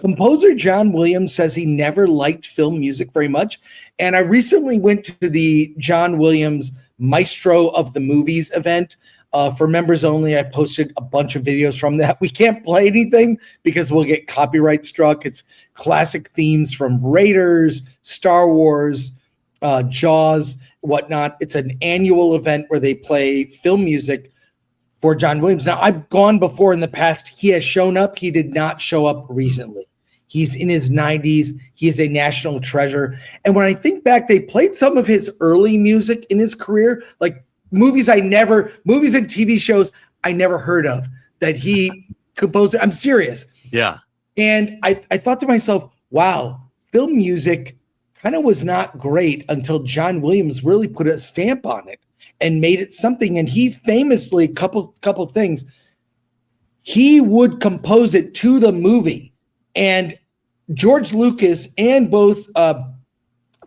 composer John Williams says he never liked film music very much. And I recently went to the John Williams Maestro of the Movies event. For members only, I posted a bunch of videos from that. We can't play anything because we'll get copyright struck. It's classic themes from Raiders, Star Wars, Jaws, whatnot. It's an annual event where they play film music for John Williams. Now, I've gone before in the past. He has shown up. He did not show up recently. He's in his 90s. He is a national treasure. And when I think back, they played some of his early music in his career, like movies and TV shows I never heard of that he composed. I'm serious. Yeah. And I thought to myself, wow, film music kind of was not great until John Williams really put a stamp on it and made it something. And he famously, couple things, he would compose it to the movie. And George Lucas and both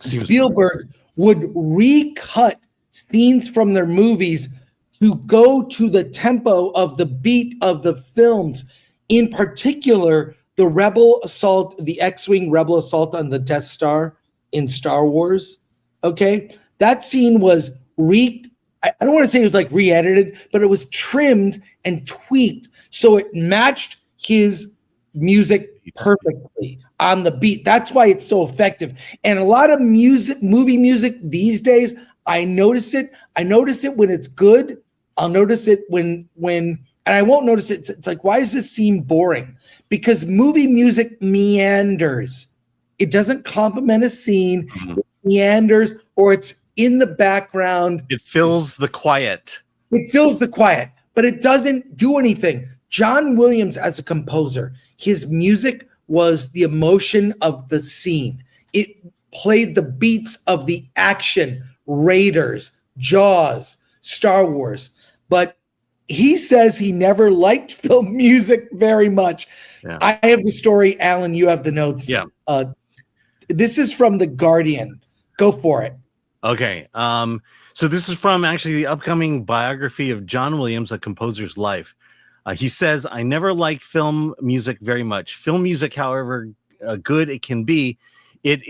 Spielberg would recut scenes from their movies to go to the tempo of the beat of the films. In particular, the X-Wing rebel assault on the Death Star in Star Wars. Okay. That scene was I don't want to say it was like re-edited, but it was trimmed and tweaked so it matched his music perfectly on the beat. That's why it's so effective. And a lot of movie music these days, I notice it when it's good. I'll notice it when and I won't notice it. It's like, why does this seem boring? Because movie music meanders. It doesn't complement a scene. It meanders, or it's in the background. It fills the quiet. But it doesn't do anything. John Williams, as a composer, his music was the emotion of the scene. It played the beats of the action, Raiders, Jaws, Star Wars. But he says he never liked film music very much. Yeah. I have the story. Alan, you have the notes. Yeah. This is from The Guardian. Go for it. Okay. So this is from actually the upcoming biography of John Williams, A Composer's Life. He says, I never liked film music very much. Film music, however good it can be, it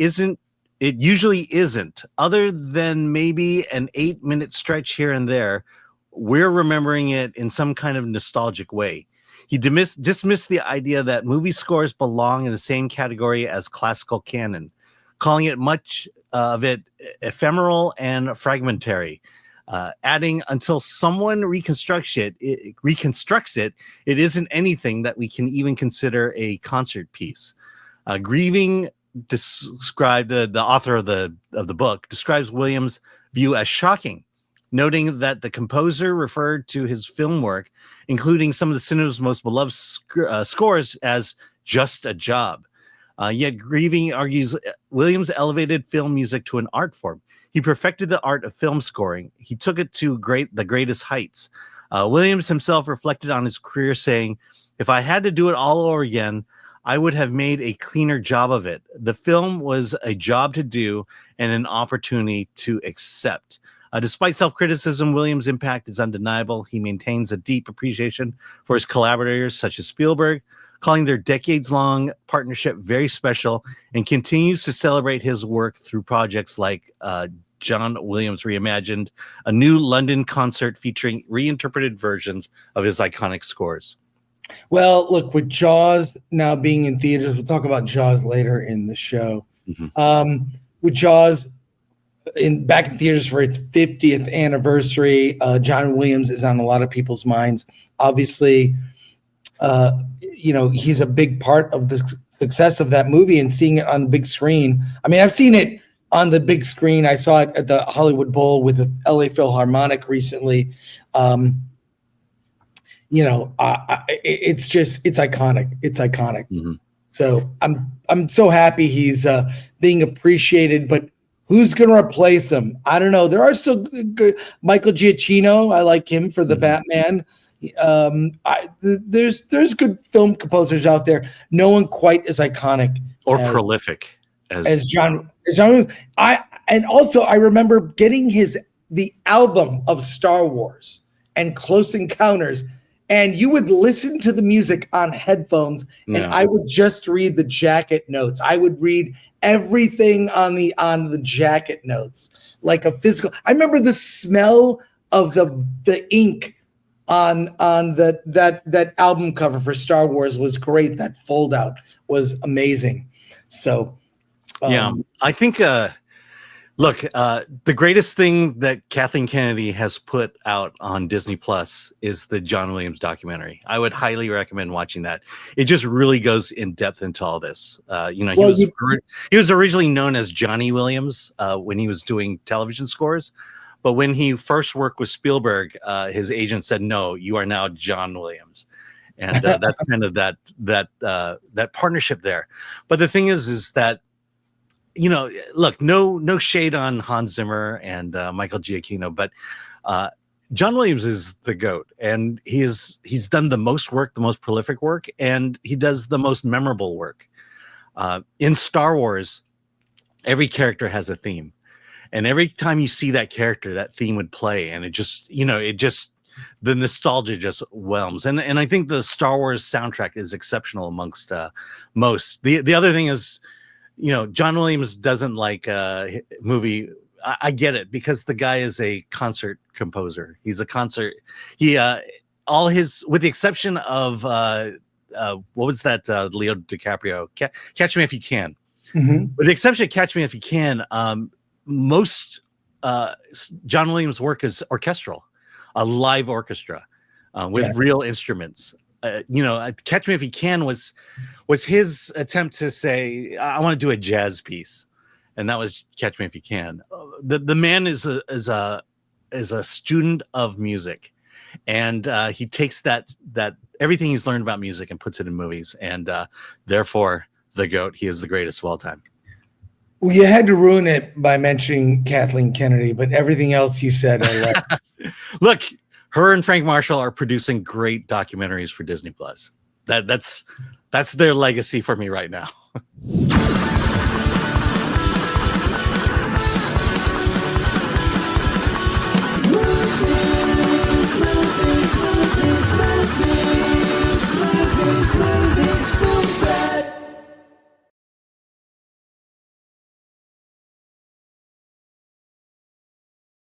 usually isn't. Other than maybe an 8-minute stretch here and there, we're remembering it in some kind of nostalgic way. He dismissed the idea that movie scores belong in the same category as classical canon, calling it much of it ephemeral and fragmentary, adding, until someone reconstructs it, it isn't anything that we can even consider a concert piece. Grieving described, the author of the book describes Williams' view as shocking, noting that the composer referred to his film work, including some of the cinema's most beloved scores, as just a job. Yet Grieving argues Williams elevated film music to an art form. He perfected the art of film scoring. He took it to the greatest heights. Williams himself reflected on his career, saying, if I had to do it all over again, I would have made a cleaner job of it. The film was a job to do and an opportunity to accept. Despite self-criticism, Williams' impact is undeniable. He maintains a deep appreciation for his collaborators, such as Spielberg, calling their decades-long partnership very special, and continues to celebrate his work through projects like John Williams Reimagined, a new London concert featuring reinterpreted versions of his iconic scores. Well, look, with Jaws now being in theaters, we'll talk about Jaws later in the show. With Jaws back in theaters for its 50th anniversary, John Williams is on a lot of people's minds. Obviously, he's a big part of the success of that movie and seeing it on the big screen. I mean, I've seen it on the big screen. I saw it at the Hollywood Bowl with the LA Philharmonic recently. It's iconic. It's iconic. So I'm so happy he's being appreciated, but who's going to replace him? I don't know. There are still good. Michael Giacchino. I like him for the Batman. There's good film composers out there. No one quite as iconic or prolific as John. I remember getting the album of Star Wars and Close Encounters and you would listen to the music on headphones, and Yeah. I would just read the jacket notes. I would read everything on the jacket notes, like a physical. I remember the smell of the ink on that album cover for Star Wars was great. That fold out was amazing. So Yeah, I think look, the greatest thing that Kathleen Kennedy has put out on Disney Plus is the John Williams documentary. I would highly recommend watching that. It just really goes in depth into all this. You know, he was originally known as Johnny Williams when he was doing television scores, but when he first worked with Spielberg, his agent said, "No, you are now John Williams." And that's kind of that partnership there. But the thing is that, you know, look, no shade on Hans Zimmer and Michael Giacchino, but John Williams is the GOAT, and he's done the most work, the most prolific work, and he does the most memorable work. In Star Wars, every character has a theme, and every time you see that character, that theme would play, and the nostalgia just whelms. And I think the Star Wars soundtrack is exceptional amongst most. The other thing is, you know, John Williams doesn't like movie. I get it, because the guy is a concert composer. He's a concert. He all his, with the exception of what was that Leo DiCaprio, Catch Me If You Can. Mm-hmm. With the exception of Catch Me If You Can, most John Williams' work is orchestral, a live orchestra with real instruments. You know, Catch Me If You Can was his attempt to say, I want to do a jazz piece, and that was Catch Me If You Can. The man is a student of music, and he takes that everything he's learned about music and puts it in movies, and therefore the GOAT. He is the greatest of all time. Well, you had to ruin it by mentioning Kathleen Kennedy, but everything else you said, I love. Look, her and Frank Marshall are producing great documentaries for Disney Plus. That's their legacy for me right now.